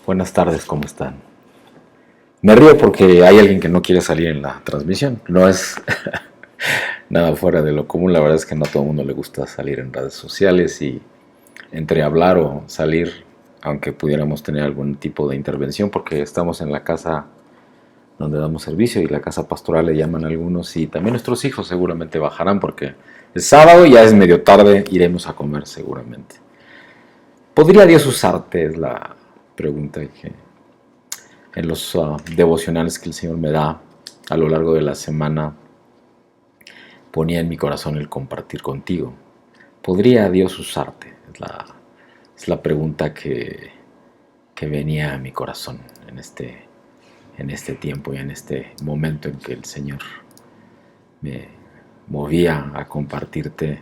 Buenas tardes, ¿cómo están? Me río porque hay alguien que no quiere salir en la transmisión. No es nada fuera de lo común. La verdad es que no a todo el mundo le gusta salir en redes sociales y entre hablar o salir, aunque pudiéramos tener algún tipo de intervención, porque estamos en la casa donde damos servicio y la casa pastoral le llaman a algunos, y también nuestros hijos seguramente bajarán porque es sábado y ya es medio tarde, iremos a comer seguramente. ¿Podría Dios usarte? Es la pregunta que en los devocionales que el Señor me da a lo largo de la semana ponía en mi corazón el compartir contigo. ¿Podría Dios usarte? Es la pregunta que venía a mi corazón en este tiempo y en este momento en que el Señor me movía a compartirte.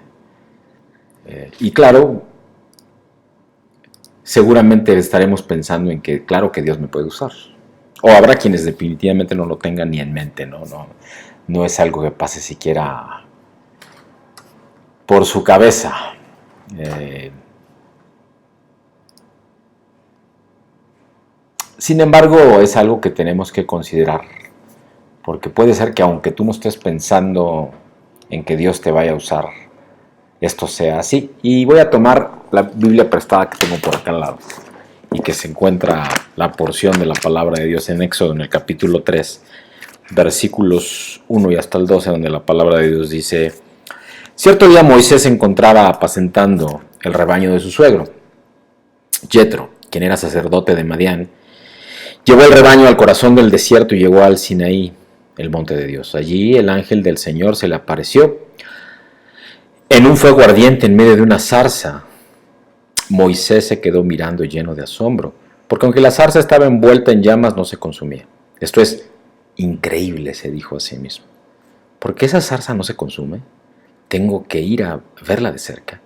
Y claro, seguramente estaremos pensando en que claro que Dios me puede usar. O habrá quienes definitivamente no lo tengan ni en mente, no es algo que pase siquiera por su cabeza. Sin embargo, es algo que tenemos que considerar, porque puede ser que aunque tú no estés pensando en que Dios te vaya a usar, esto sea así. Y voy a tomar la Biblia prestada que tengo por acá al lado y que se encuentra la porción de la palabra de Dios en Éxodo, en el capítulo 3, versículos 1 y hasta el 12, donde la palabra de Dios dice: cierto día Moisés se encontraba apacentando el rebaño de su suegro, Yetro, quien era sacerdote de Madián. Llevó el rebaño al corazón del desierto y llegó al Sinaí, el monte de Dios. Allí el ángel del Señor se le apareció en un fuego ardiente en medio de una zarza. Moisés se quedó mirando lleno de asombro, porque aunque la zarza estaba envuelta en llamas, no se consumía. Esto es increíble, se dijo a sí mismo. ¿Por qué esa zarza no se consume? Tengo que ir a verla de cerca.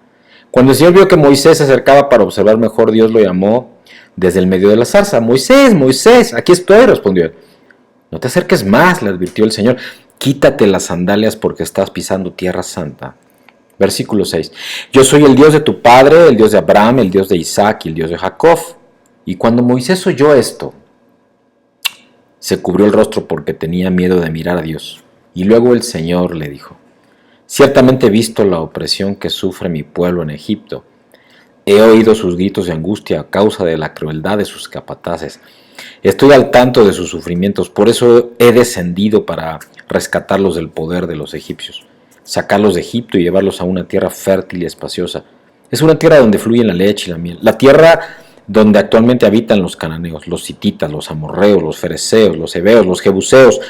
Cuando el Señor vio que Moisés se acercaba para observar mejor, Dios lo llamó desde el medio de la zarza. Moisés, Moisés, aquí estoy, respondió él. No te acerques más, le advirtió el Señor. Quítate las sandalias porque estás pisando tierra santa. Versículo 6. Yo soy el Dios de tu padre, el Dios de Abraham, el Dios de Isaac y el Dios de Jacob. Y cuando Moisés oyó esto, se cubrió el rostro porque tenía miedo de mirar a Dios. Y luego el Señor le dijo: ciertamente he visto la opresión que sufre mi pueblo en Egipto. He oído sus gritos de angustia a causa de la crueldad de sus capataces. Estoy al tanto de sus sufrimientos, por eso he descendido para rescatarlos del poder de los egipcios, sacarlos de Egipto y llevarlos a una tierra fértil y espaciosa. Es una tierra donde fluye la leche y la miel. La tierra donde actualmente habitan los cananeos, los hititas, los amorreos, los fereceos, los heveos, los jebuseos.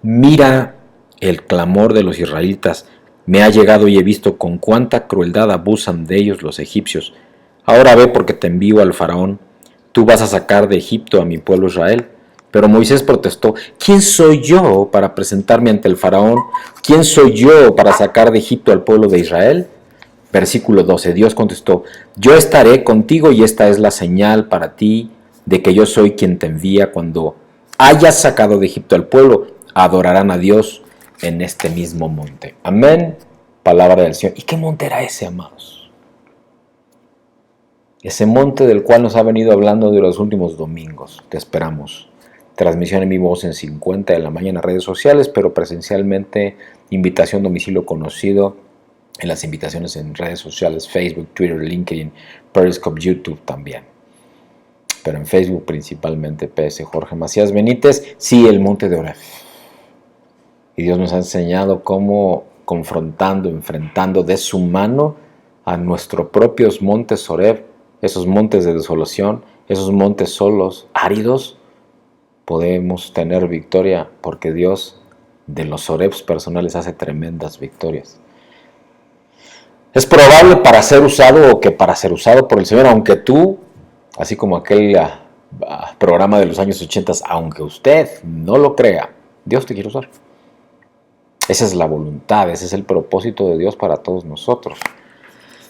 Mira el clamor de los israelitas. Me ha llegado y he visto con cuánta crueldad abusan de ellos los egipcios. Ahora ve, porque te envío al faraón. Tú vas a sacar de Egipto a mi pueblo Israel. Pero Moisés protestó: ¿quién soy yo para presentarme ante el faraón? ¿Quién soy yo para sacar de Egipto al pueblo de Israel? Versículo 12. Dios contestó: yo estaré contigo y esta es la señal para ti de que yo soy quien te envía. Cuando hayas sacado de Egipto al pueblo, adorarán a Dios en este mismo monte. Amén. Palabra del Señor. ¿Y qué monte era ese, amados? Ese monte del cual nos ha venido hablando de los últimos domingos. Te esperamos. Transmisión en vivo en 50 de la mañana, redes sociales, pero presencialmente, invitación, domicilio conocido, en las invitaciones en redes sociales, Facebook, Twitter, LinkedIn, Periscope, YouTube también. Pero en Facebook principalmente, PS Jorge Macías Benítez, sí, el monte de Oreb. Y Dios nos ha enseñado cómo confrontando, enfrentando de su mano a nuestros propios montes Oreb, esos montes de desolación, esos montes solos, áridos, podemos tener victoria porque Dios de los Orebs personales hace tremendas victorias. Es probable para ser usado o que para ser usado por el Señor, aunque tú, así como aquel programa de los años 80, aunque usted no lo crea, Dios te quiere usar. Esa es la voluntad, ese es el propósito de Dios para todos nosotros.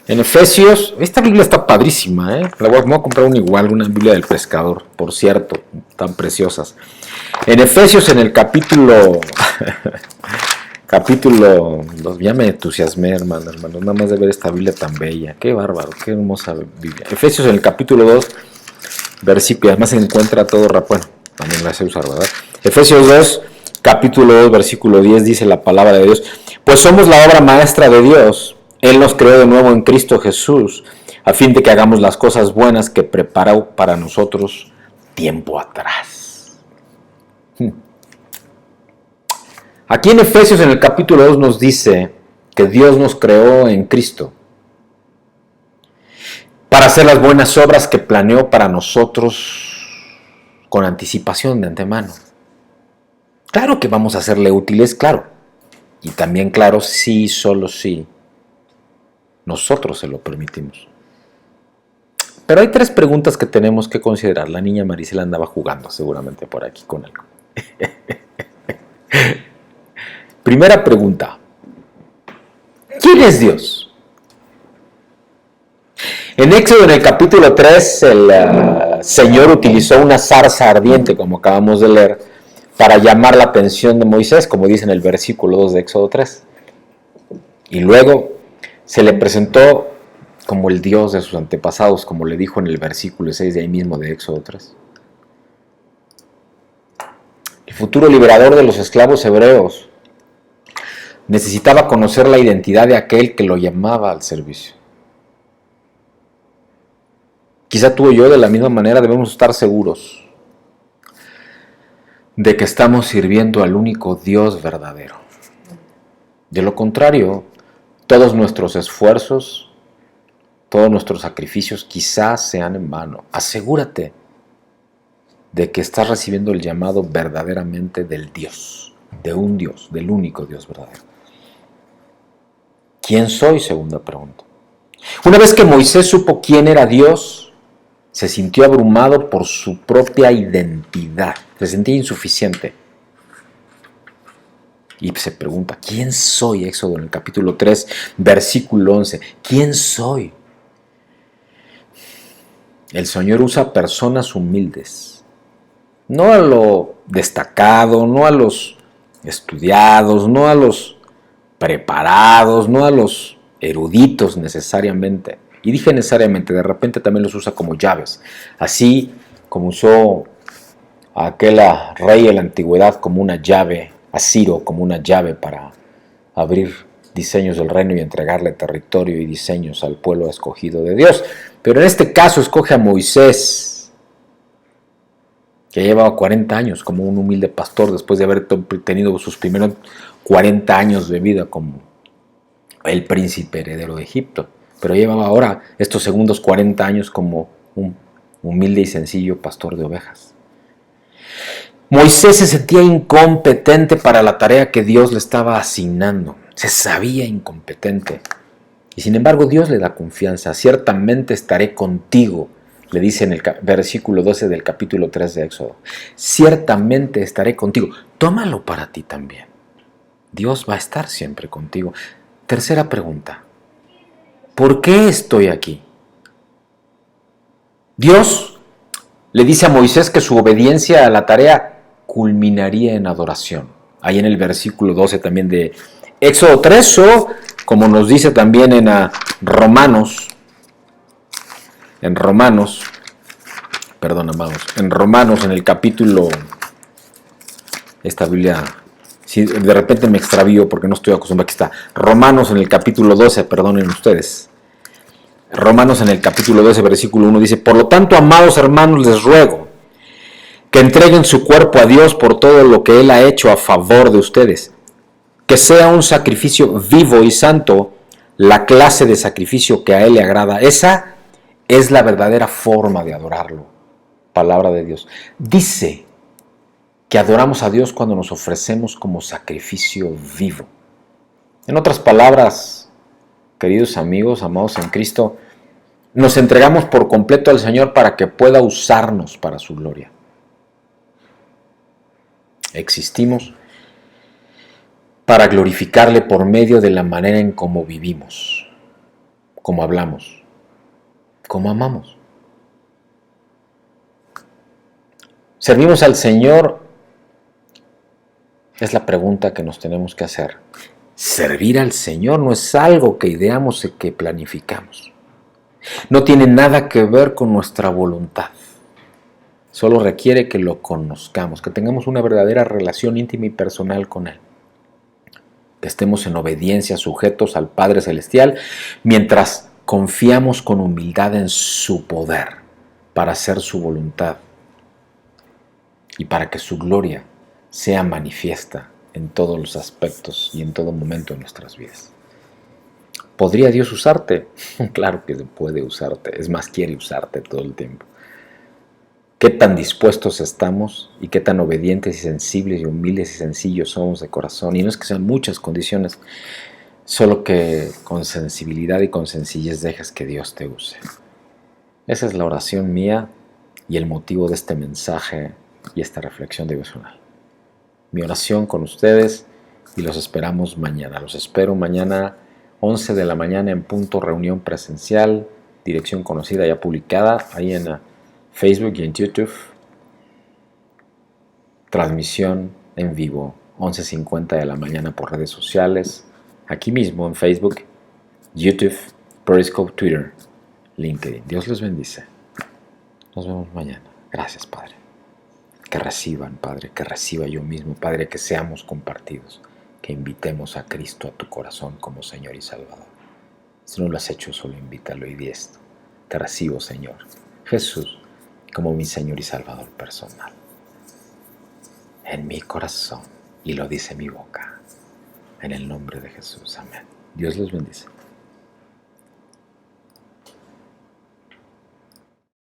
En Efesios, esta Biblia está padrísima, ¿eh? Me voy a comprar una igual, una Biblia del pescador, por cierto, tan preciosas. En Efesios, en el capítulo 2, ya me entusiasmé, hermanos, nada más de ver esta Biblia tan bella. Qué bárbaro, qué hermosa Biblia. Efesios, en el capítulo 2, versículo, además se encuentra todo, bueno, también la sé usar, ¿verdad? Efesios 2, capítulo 2, versículo 10, dice la palabra de Dios: pues somos la obra maestra de Dios. Él nos creó de nuevo en Cristo Jesús, a fin de que hagamos las cosas buenas que preparó para nosotros tiempo atrás. Aquí en Efesios, en el capítulo 2, nos dice que Dios nos creó en Cristo para hacer las buenas obras que planeó para nosotros con anticipación de antemano. Claro que vamos a serle útiles, claro. Y también, claro, sí, solo sí, nosotros se lo permitimos. Pero hay 3 preguntas que tenemos que considerar. La niña Maricela andaba jugando seguramente por aquí con algo. Primera pregunta: ¿quién es Dios? En Éxodo, en el capítulo 3, el Señor utilizó una zarza ardiente, como acabamos de leer, para llamar la atención de Moisés, como dice en el versículo 2 de Éxodo 3. Y luego se le presentó como el Dios de sus antepasados, como le dijo en el versículo 6 de ahí mismo de Éxodo 3. El futuro liberador de los esclavos hebreos necesitaba conocer la identidad de aquel que lo llamaba al servicio. Quizá tú y yo, de la misma manera, debemos estar seguros de que estamos sirviendo al único Dios verdadero. De lo contrario, todos nuestros esfuerzos, todos nuestros sacrificios quizás sean en vano. Asegúrate de que estás recibiendo el llamado verdaderamente del Dios, de un Dios, del único Dios verdadero. ¿Quién soy? Segunda pregunta. Una vez que Moisés supo quién era Dios, se sintió abrumado por su propia identidad, se sentía insuficiente. Y se pregunta, ¿quién soy? Éxodo en el capítulo 3, versículo 11. ¿Quién soy? El Señor usa personas humildes, no a lo destacado, no a los estudiados, no a los preparados, no a los eruditos necesariamente. Y dije necesariamente, de repente también los usa como llaves, así como usó a aquel rey de la antigüedad como una llave, a Ciro como una llave para abrir diseños del reino y entregarle territorio y diseños al pueblo escogido de Dios. Pero en este caso escoge a Moisés, que llevaba 40 años como un humilde pastor después de haber tenido sus primeros 40 años de vida como el príncipe heredero de Egipto. Pero llevaba ahora estos segundos 40 años como un humilde y sencillo pastor de ovejas. Moisés se sentía incompetente para la tarea que Dios le estaba asignando. Se sabía incompetente. Y sin embargo Dios le da confianza. Ciertamente estaré contigo, le dice en el versículo 12 del capítulo 3 de Éxodo. Ciertamente estaré contigo. Tómalo para ti también. Dios va a estar siempre contigo. Tercera pregunta: ¿por qué estoy aquí? Dios le dice a Moisés que su obediencia a la tarea culminaría en adoración. Ahí en el versículo 12 también de Éxodo 3, o como nos dice también en Romanos, en el capítulo, esta Biblia, si de repente me extravío porque no estoy acostumbrado, aquí está, Romanos en el capítulo 12, perdonen ustedes. Romanos en el capítulo 12, versículo 1 dice: por lo tanto, amados hermanos, les ruego que entreguen su cuerpo a Dios por todo lo que Él ha hecho a favor de ustedes, que sea un sacrificio vivo y santo, la clase de sacrificio que a Él le agrada. Esa es la verdadera forma de adorarlo. Palabra de Dios. Dice que adoramos a Dios cuando nos ofrecemos como sacrificio vivo. En otras palabras, queridos amigos, amados en Cristo, nos entregamos por completo al Señor para que pueda usarnos para su gloria. Existimos para glorificarle por medio de la manera en cómo vivimos, cómo hablamos, cómo amamos. ¿Servimos al Señor? Es la pregunta que nos tenemos que hacer. Servir al Señor no es algo que ideamos y que planificamos. No tiene nada que ver con nuestra voluntad. Solo requiere que lo conozcamos, que tengamos una verdadera relación íntima y personal con Él. Que estemos en obediencia, sujetos al Padre Celestial, mientras confiamos con humildad en su poder para hacer su voluntad y para que su gloria sea manifiesta en todos los aspectos y en todo momento de nuestras vidas. ¿Podría Dios usarte? Claro que puede usarte, es más, quiere usarte todo el tiempo. ¿Qué tan dispuestos estamos y qué tan obedientes y sensibles y humildes y sencillos somos de corazón? Y no es que sean muchas condiciones, solo que con sensibilidad y con sencillez dejes que Dios te use. Esa es la oración mía y el motivo de este mensaje y esta reflexión devocional. Mi oración con ustedes y los esperamos mañana. Los espero mañana 11 de la mañana en punto, reunión presencial, dirección conocida ya publicada ahí en Facebook y en YouTube. Transmisión en vivo 11:50 de la mañana por redes sociales, aquí mismo en Facebook, YouTube, Periscope, Twitter, LinkedIn. Dios les bendice. Nos vemos mañana. Gracias, Padre. Que reciban, Padre, que reciba yo mismo, Padre, que seamos compartidos, que invitemos a Cristo a tu corazón como Señor y Salvador. Si no lo has hecho, solo invítalo y di esto. Te recibo, Señor Jesús, como mi Señor y Salvador personal. En mi corazón, y lo dice mi boca. En el nombre de Jesús. Amén. Dios los bendice.